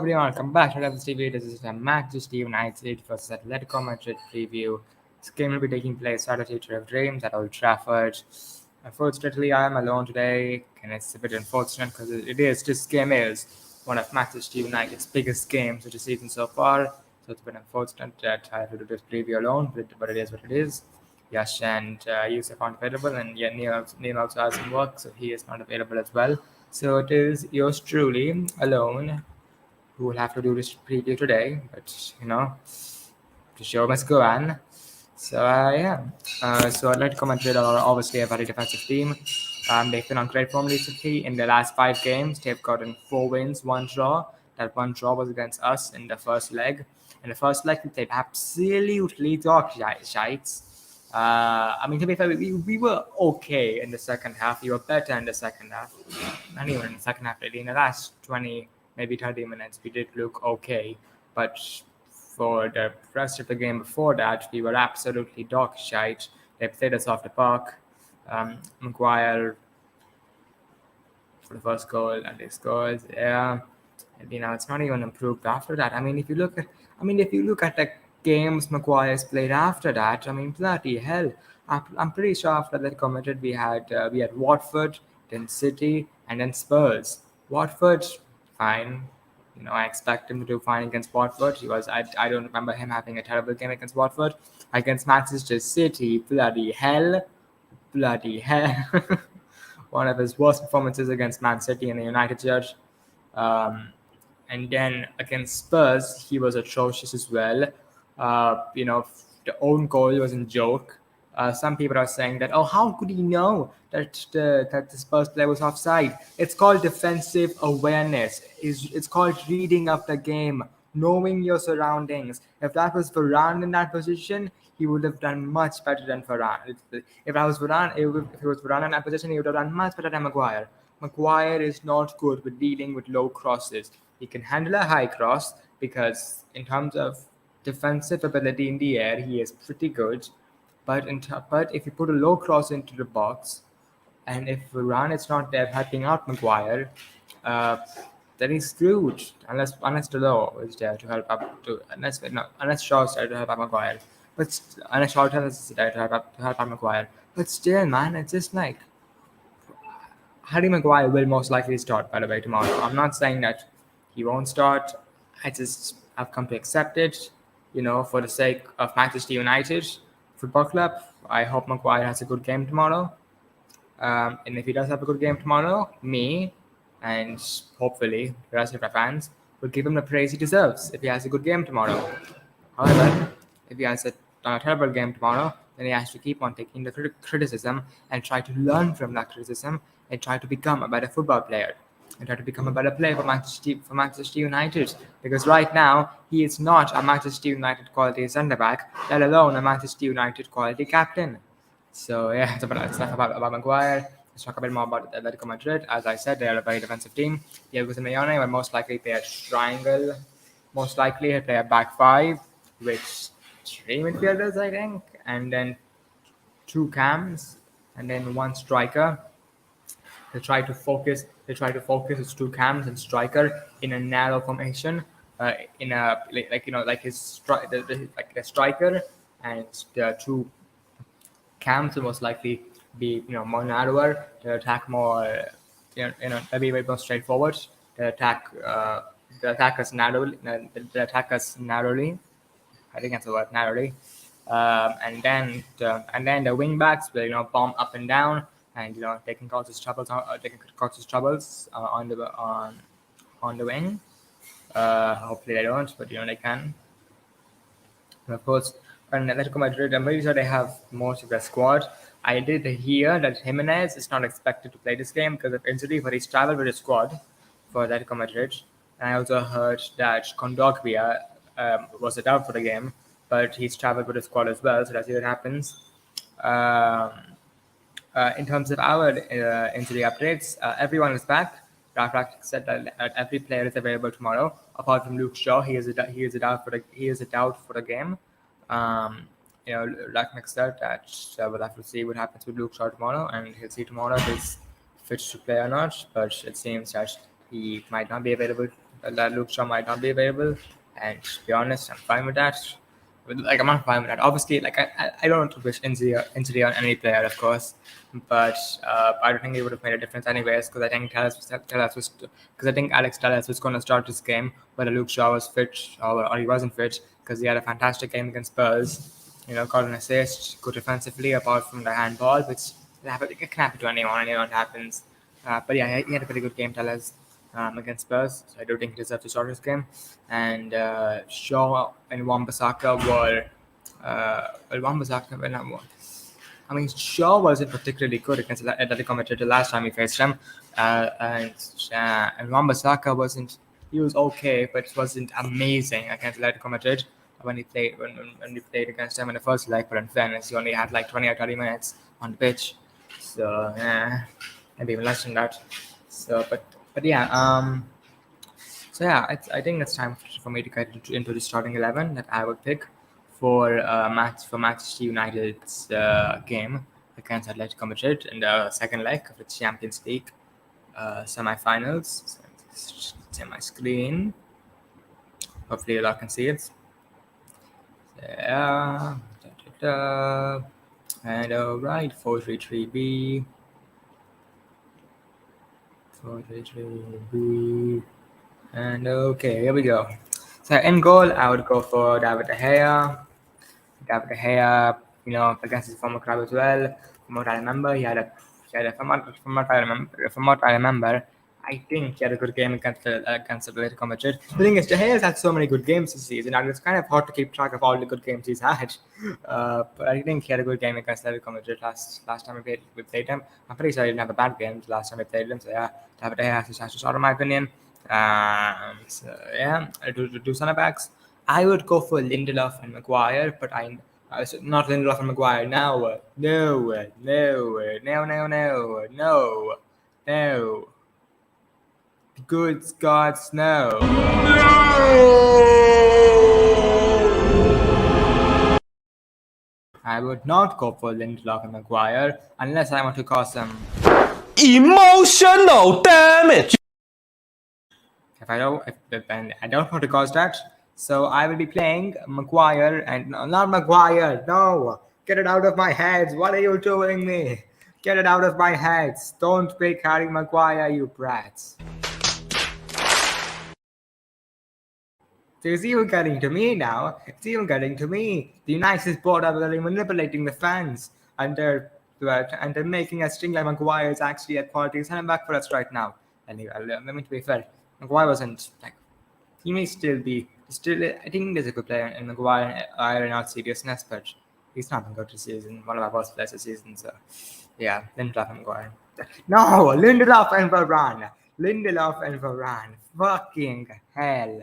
everyone, welcome back to another TV. This is a Manchester United versus Atletico Madrid preview. This game will be taking place at the Theatre of Dreams at Old Trafford. Unfortunately, I am alone today, and it's a bit unfortunate because this game is one of Manchester United's biggest games of the season so far. So it's been unfortunate that I have to do this preview alone, but it is what it is. Yash and Yusuf aren't available, and yeah, Neil also has some work, so he is not available as well. So it is yours truly alone who will have to do this preview today, but the show must go on. So Atletico Madrid are obviously a very defensive team. They've been on great form recently. In the last 5 games, they've gotten 4 wins, 1 draw. That 1 draw was against us in the first leg. In the first leg, we played absolutely dog shites. To be fair, we were okay in the second half. We were better in the second half. Not even in the second half, really. In the last 20, maybe 30 minutes, we did look okay. But for the rest of the game before that, we were absolutely dog shite. They played us off the park. Maguire for the first goal and they scored. Yeah, and it's not even improved after that. If you look at the games Maguire's played after that, bloody hell. I'm pretty sure after that Madrid we had Watford, then City, and then Spurs. Watford, fine. I expect him to do fine against Watford. I don't remember him having a terrible game against Watford. Against Manchester City, bloody hell. One of his worst performances against Man City in the United judge. And then against Spurs, he was atrocious as well. The own goal was a joke. Some people are saying that, how could he know that the Spurs player was offside? It's called defensive awareness. It's called reading of the game, knowing your surroundings. If that was Varane in that position, he would have done much better than Varane. If it was Varane in that position, he would have done much better than Maguire. Maguire is not good with dealing with low crosses. He can handle a high cross because in terms of defensive ability in the air, he is pretty good. But if you put a low cross into the box, and if Varane is not there helping out Maguire, then he's screwed. Unless the law is there to help up to unless Shaw's there to help out Maguire. But unless Shaw is there to help out Maguire. But still, man, it's just like Harry Maguire will most likely start, by the way, tomorrow. I'm not saying that he won't start. I've come to accept it, for the sake of Manchester United Football Club. I hope Maguire has a good game tomorrow. And if he does have a good game tomorrow, me and hopefully the rest of our fans will give him the praise he deserves if he has a good game tomorrow. However, if he has a terrible game tomorrow, then he has to keep on taking the criticism and try to learn from that criticism and try to become a better football player and try to become a better player for Manchester United. Because right now, he is not a Manchester United quality centre back, let alone a Manchester United quality captain. So yeah, that's enough about Maguire. Let's talk a bit more about Atletico Madrid. As I said, they are a very defensive team. Diego Simeone will most likely play a triangle. Most likely he'll play a back five with 3 midfielders, I think, and then 2 cams, and then 1 striker. They try to focus his 2 cams and striker in a narrow formation, in a the striker and the 2 cams will most likely be more narrower. They attack more, they'll be more straightforward. They attack us narrowly. I think that's the word, narrowly. And then the wing backs will bomb up and down, and they can cause us troubles. On the wing. Hopefully they don't, but they can. And of course, and Atletico Madrid, I'm pretty sure they have most of their squad. I did hear that Jimenez is not expected to play this game because of injury, but he's traveled with his squad for Atletico Madrid. And I also heard that Kondogbia was a doubt for the game, but he's traveled with his squad as well, so let's see what happens. In terms of our injury updates, everyone is back. Rafrak said that every player is available tomorrow, apart from Luke Shaw. He is a doubt for the game. Rafrak said that we'll have to see what happens with Luke Shaw tomorrow, and he'll see tomorrow if he's fit to play or not. But it seems that he might not be available that Luke Shaw might not be available. And to be honest, I'm fine with that. Like, I'm not fine with that. Obviously, like, I don't want to wish injury on any player, of course, but I don't think it would have made a difference anyways, because I think because I think Alex Telles was going to start this game, whether Luke Shaw was fit or he wasn't fit, because he had a fantastic game against Spurs. Got an assist, good defensively, apart from the handball, which it can happen to anyone. It happens. But yeah, he had a pretty good game, Telles, against Spurs. So I do think he deserves to start this game. And Shaw and Wan-Bissaka were. Wan-Bissaka, I mean, Shaw wasn't particularly good against Atletico Madrid the last time we faced him, and Wan-Bissaka wasn't. He was okay, but wasn't amazing against Atletico Madrid when we played against them in the first leg. But in fairness, he only had like 20 or 30 minutes on the pitch, so maybe even less than that. So, but yeah, so yeah, I think it's time for me to get into the starting 11 that I would pick for Manchester United's game against Atletico Madrid in the second leg of the Champions League semi-finals. So it's in my screen. Hopefully you all can see it. Yeah. And alright, 433B. 433B. And okay, here we go. So in goal, I would go for David De Gea. David De Gea, against his former club as well. From what I remember, from what I remember, I think he had a good game against Atletico Madrid. The thing is, De Gea has had so many good games this season, and it's kind of hard to keep track of all the good games he's had. But I think he had a good game against Atletico Madrid last time we played him. I'm pretty sure he didn't have a bad game the last time we played him. So yeah, David De Gea has to start, in my opinion. So yeah, do center backs. I would go for Lindelof and Maguire, but not Lindelof and Maguire. No. Good gods, no. I would not go for Lindelof and Maguire unless I want to cause some emotional damage. If I don't want to cause that, so I will be playing Maguire and not Maguire. No, get it out of my head. What are you doing me? Get it out of my head. Don't play Harry Maguire, you brats. So it's even getting to me now. It's even getting to me. The United board are really manipulating the fans, and they're making us think like Maguire is actually a quality centre back for us right now. Anyway, let me be fair. Maguire wasn't like, he may still be I think there's a good player in Maguire in all seriousness, but he's not been good this season. One of our worst players this season. So yeah, Lindelof and Maguire. No, Lindelof and Varane. Fucking hell.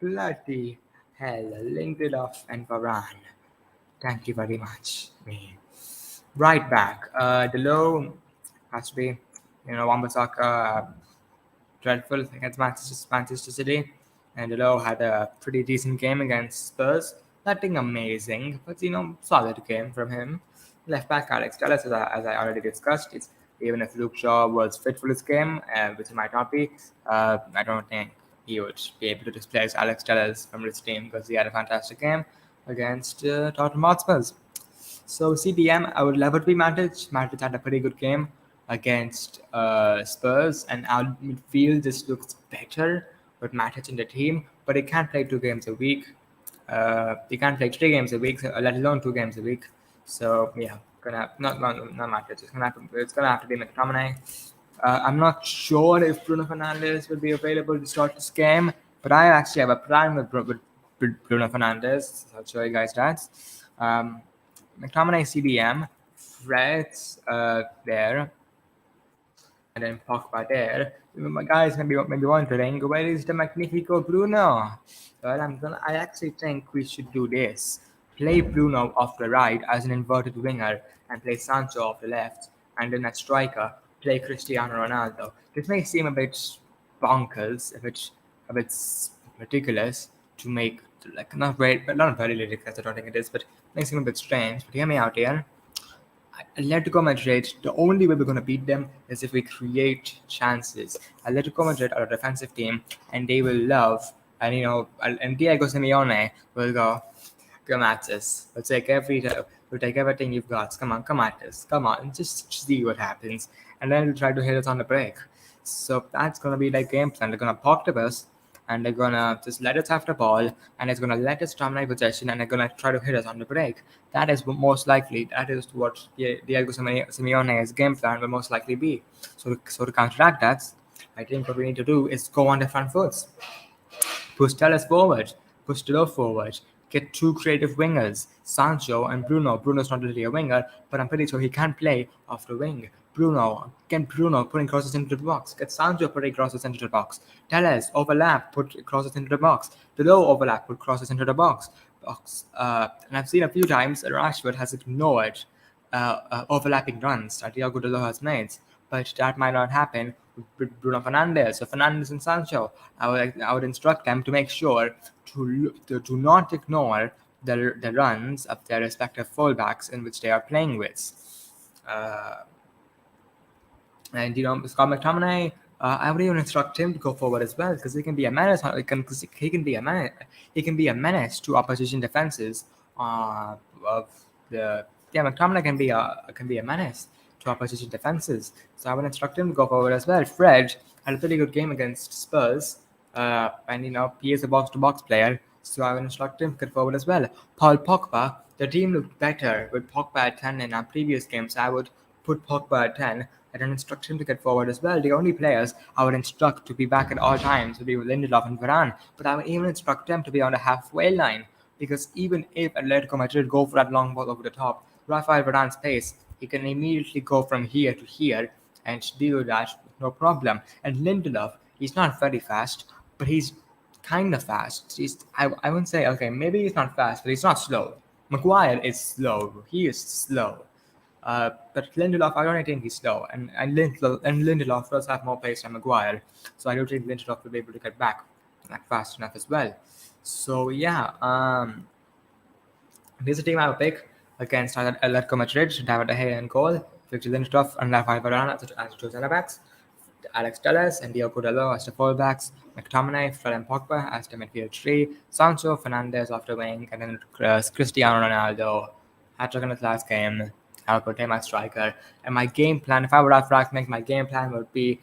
Bloody hell. Lindelof and Varane. Thank you very much. Right back. The low has to be, Wan-Bissaka, dreadful against Manchester City, and Lowe had a pretty decent game against Spurs. Nothing amazing, but solid game from him. Left back Alex Telles, as I already discussed, even if Luke Shaw was fit for this game, which he might not be, I don't think he would be able to displace Alex Telles from this team because he had a fantastic game against Tottenham Hotspur. So CDM, I would love it to be Matic. Matic had a pretty good game against Spurs, and our midfield just looks better with Matic in the team, but he can't play 2 games a week. He can't play 3 games a week, let alone 2 games a week. So yeah, not Matic. It's gonna have to be McTominay. I'm not sure if Bruno Fernandes will be available to start this game, but I actually have a plan with Bruno Fernandes. So I'll show you guys that. McTominay CDM, Fred's there, and then Pogba there. My guys maybe wondering, where is the Magnifico Bruno? Well, I actually think we should do this. Play Bruno off the right as an inverted winger and play Sancho off the left, and then at striker, play Cristiano Ronaldo. This may seem a bit bonkers, a bit ridiculous to make, not very ridiculous, I don't think it is, but it may seem a bit strange. But hear me out here. Atletico Madrid, the only way we're going to beat them is if we create chances. Atletico Madrid are a defensive team, and they will love, and and Diego Simeone will go, come at us. We'll take everything you've got. Come at us. Come on, just see what happens, and then we'll try to hit us on the break. So that's gonna be their game plan. They're gonna park the bus, and they're gonna just let us have the ball, and it's gonna let us dominate possession, and they're gonna try to hit us on the break. That is most likely. That is what Diego Simeone's game plan will most likely be. So to counteract that, I think what we need to do is go on the front foot, push Telles forward, push Delo forward, get two creative wingers, Sancho and Bruno. Bruno's not really a winger, but I'm pretty sure he can play off the wing. Bruno putting crosses into the box. Get Sancho putting crosses into the box. Telles overlap, put crosses into the box. Delo overlap, put crosses into the box. And I've seen a few times Rashford has ignored overlapping runs that Thiago Delo has made, but that might not happen with Bruno Fernandes. So Fernandes and Sancho, I would instruct them to make sure to not ignore the runs of their respective fullbacks in which they are playing with. Uh, and Scott McTominay, I would even instruct him to go forward as well, because he can be a menace. He can be a menace. He can be a menace to opposition defenses. Of the McTominay can be a menace to opposition defenses. So I would instruct him to go forward as well. Fred had a pretty good game against Spurs, and he is a box-to-box player. So I would instruct him to get forward as well. Paul Pogba, the team looked better with Pogba at 10 in our previous games. I would put Pogba at 10 and then instruct him to get forward as well. The only players I would instruct to be back at all times would be Lindelof and Varane, but I would even instruct them to be on the halfway line, because even if Atletico Madrid go for that long ball over the top, Rafael Varane's pace, he can immediately go from here to here and do that no problem. And Lindelof, he's not very fast, but he's kind of fast. I wouldn't say, okay, maybe he's not fast, but he's not slow. Maguire is slow. He is slow. But Lindelof, I don't think he's slow, and Lindelof does have more pace than Maguire, so I don't think Lindelof will be able to get back like fast enough as well. So yeah, this is a team I would pick against Atletico Madrid. David De Gea in goal, Victor Lindelof and Rafael Varane as two centre backs, Alex Telles and Diogo Dalot as the fullbacks, McTominay, Fred and Pogba as the midfield three, Sancho, Fernandes off the wing, and then Cristiano Ronaldo. Hat-trick in his last game. I would put him as striker. And my game plan, if I were to make my game plan, would be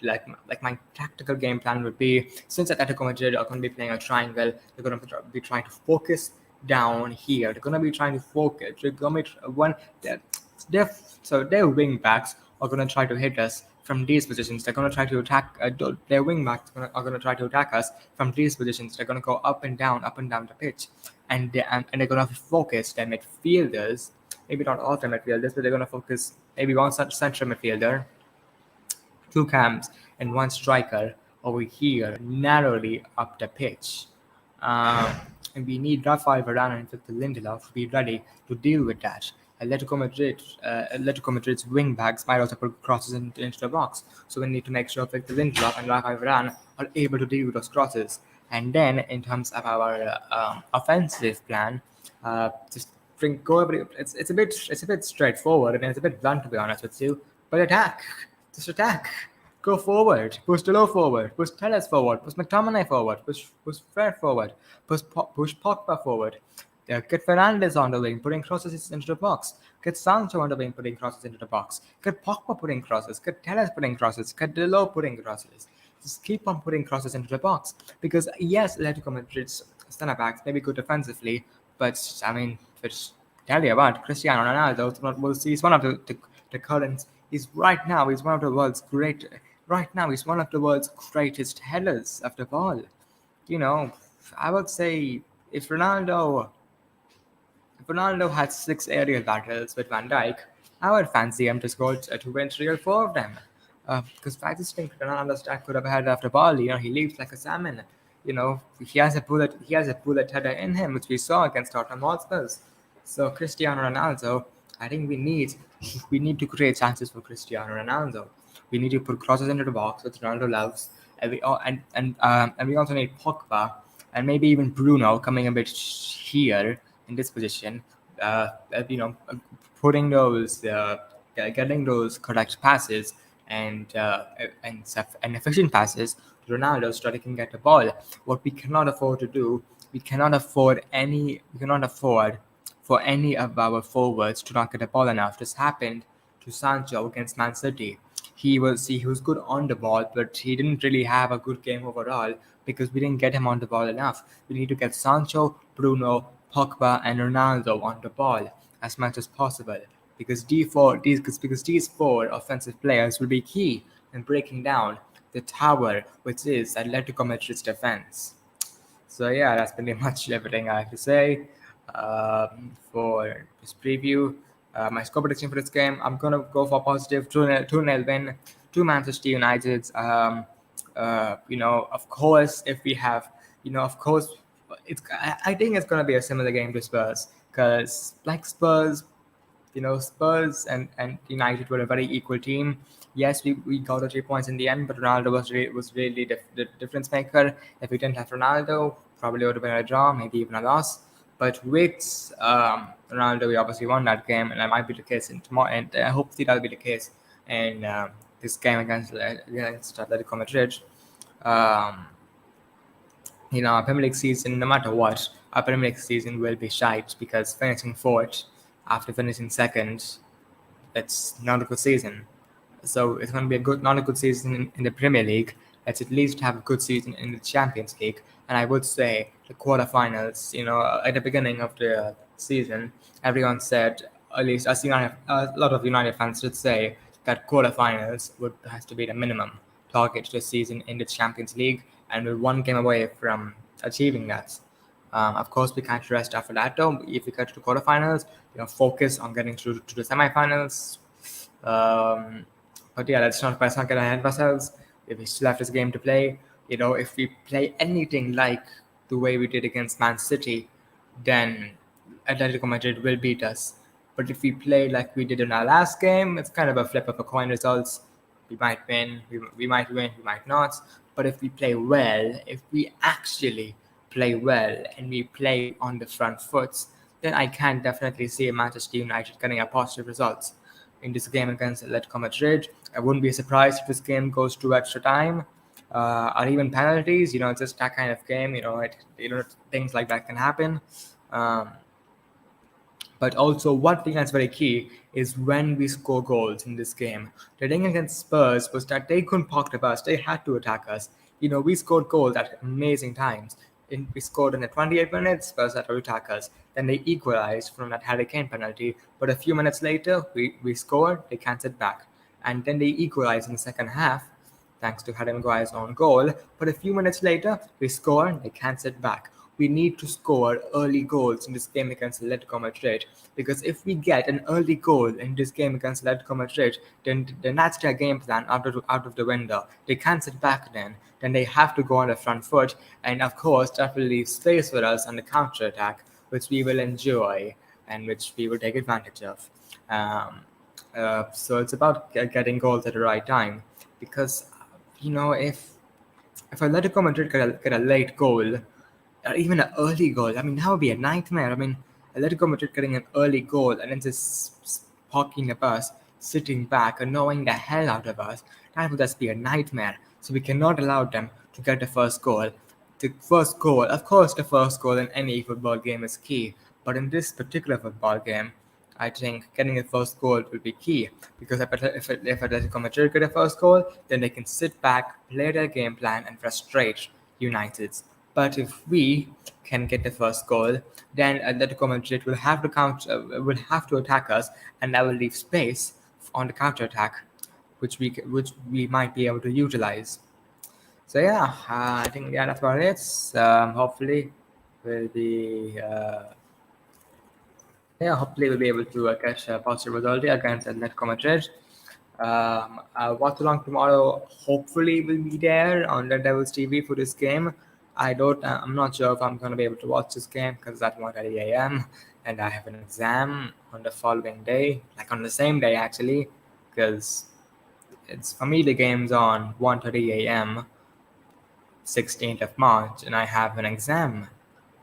like my tactical game plan would be, since Atletico Madrid are going to be playing a triangle, they're going to be trying to focus down here. They're going to be trying to focus. They're going to their wing backs are going to try to hit us from these positions. They're going to try to attack. Their wing backs are going to try to attack us from these positions. They're going to go up and down the pitch, and they're going to focus their midfielders. Maybe not all the midfielders, but they're going to focus maybe one central midfielder, two cams, and one striker over here, narrowly up the pitch. And we need Rafael Varane and Victor Lindelof to be ready to deal with that. Atletico Madrid's wing backs might also put crosses into the box, so we need to make sure Victor Lindelof and Rafael Varane are able to deal with those crosses. And then, in terms of our offensive plan, just it's a bit straightforward and it's a bit blunt, to be honest with you. But just attack. Go forward, push Delo forward, push Telles forward, push McTominay forward, push Fred forward, push Pogba forward. Get Fernandes on the wing, putting crosses into the box. Get Sancho on the wing, putting crosses into the box. Get Pogba putting crosses. Get Telles putting crosses. Get Delo putting crosses. Just keep on putting crosses into the box. Because yes, Atletico Madrid's centre backs may be good defensively, but I mean, tell you what, Cristiano Ronaldo, he's one of the current. He's one of the world's great. Right now, he's one of the world's greatest headers of the ball. I would say if Ronaldo had 6 aerial battles with Van Dijk, I would fancy him to score to win 3 or 4 of them. Because I just think Ronaldo's dad could have had after ball. He leaps like a salmon. He has a bullet header in him, which we saw against Tottenham Hotspur. So Cristiano Ronaldo, I think we need to create chances for Cristiano Ronaldo. We need to put crosses into the box, which Ronaldo loves, and we also need Pogba and maybe even Bruno coming a bit here in this position, putting those, getting those correct passes and efficient passes to Ronaldo so that he can get the ball. What we cannot afford to do, we cannot afford for any of our forwards to not get the ball enough. This happened to Sancho against Man City. He was good on the ball, but he didn't really have a good game overall because we didn't get him on the ball enough. We need to get Sancho, Bruno, Pogba, and Ronaldo on the ball as much as possible because these four offensive players will be key in breaking down the tower which is Atletico Madrid's defense. So yeah, that's pretty much everything I have to say for this preview. My score prediction for this game, I'm gonna go for positive 2-0 win to Manchester United. Of course, if we have, of course, I think it's gonna be a similar game to Spurs because like Spurs, Spurs and United were a very equal team. Yes, we got the 3 points in the end, but Ronaldo was really the difference maker. If we didn't have Ronaldo, probably would have been a draw, maybe even a loss. But with Ronaldo, we obviously won that game, and that might be the case in tomorrow. And hopefully that'll be the case in this game against Atletico Madrid. Um, our Premier League season, no matter what, our Premier League season will be shite because finishing fourth after finishing second, it's not a good season. So it's going to be not a good season in the Premier League. Let's at least have a good season in the Champions League. And I would say the quarterfinals. At the beginning of the season, everyone said, at least a lot of United fans did say that quarterfinals has to be the minimum target this season in the Champions League, and we're one game away from achieving that. Of course, we can't rest after that though. If we get to the quarterfinals, focus on getting through to the semifinals. But yeah, let's not get ahead of ourselves. If we still have this game to play, if we play anything like the way we did against Man City, then Atletico Madrid will beat us. But if we play like we did in our last game, it's kind of a flip of a coin results. We might win, we might win, we might not. But if we play well, if we actually play well and we play on the front foot, then I can definitely see Manchester United getting a positive results in this game against Atletico Madrid. I wouldn't be surprised if this game goes to extra time or even penalties. It's just that kind of game. Things like that can happen. Um, but also, one thing that's very key is when we score goals in this game. The thing against Spurs was that they couldn't park the bus; they had to attack us. We scored goals at amazing times. We scored in the 28 minutes, Spurs had to attack us. Then they equalized from that Harry Kane penalty. But a few minutes later, we scored, they cancelled back. And then they equalized in the second half, thanks to Harry Maguire's own goal. But a few minutes later, we scored, they cancelled back. We need to score early goals in this game against Atletico Madrid, because if we get an early goal in this game against Atletico Madrid, then that's their game plan out of the window. They cancel back then they have to go on the front foot, and of course that will leave space for us on the counter attack, which we will enjoy and which we will take advantage of. So it's about getting goals at the right time, because if Atletico Madrid get a late goal, or even an early goal, I mean, that would be a nightmare. I mean, Atletico Madrid getting an early goal and then just parking the bus, sitting back, annoying the hell out of us, that would just be a nightmare. So we cannot allow them to get the first goal. The first goal, of course, the first goal in any football game is key, but in this particular football game, I think getting a first goal will be key, because if Atletico Madrid get a first goal, then they can sit back, play their game plan, and frustrate United. But if we can get the first goal, then Atletico Madrid will have to attack us, and that will leave space on the counter attack, which we might be able to utilize. So yeah, I think that's about it. Hopefully, we'll be. Hopefully we'll be able to catch a positive result against Atletico Madrid. I'll watch along tomorrow. Hopefully, we'll be there on the Devils TV for this game. I'm not sure if I'm going to be able to watch this game because it's at 1:30 a.m. and I have an exam on the following day, like on the same day actually, because it's for me the game's on 1:30 a.m. 16th of March, and I have an exam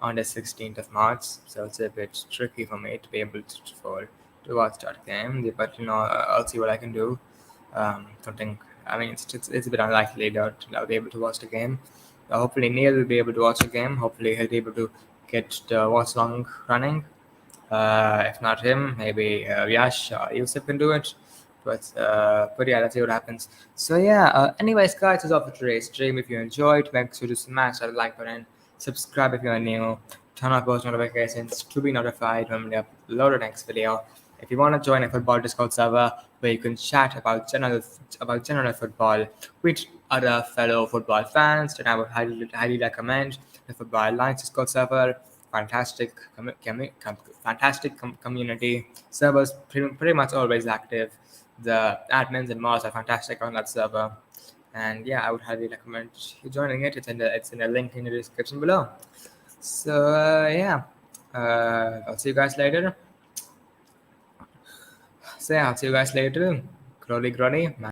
on the 16th of March, so it's a bit tricky for me to be able to watch that game. But I'll see what I can do. Something. I mean, it's a bit unlikely that I'll be able to watch the game. Hopefully, Neil will be able to watch the game. Hopefully, he'll be able to get the watch long running. If not him, maybe Yash or Yusuf can do it. But yeah, let's see what happens. So yeah. Anyways, guys, that's all for today's stream. If you enjoyed, make sure to smash that like button, subscribe if you're new, turn on post notifications to be notified when we upload the next video. If you want to join a football Discord server where you can chat about general football with other fellow football fans, then I would highly recommend the Football Alliance Discord server. Fantastic, community. Servers pretty much always active. The admins and mods are fantastic on that server, and yeah, I would highly recommend you joining it. It's in the link in the description below. So yeah, I'll see you guys later. So yeah, I'll see you guys later. Grody, grody.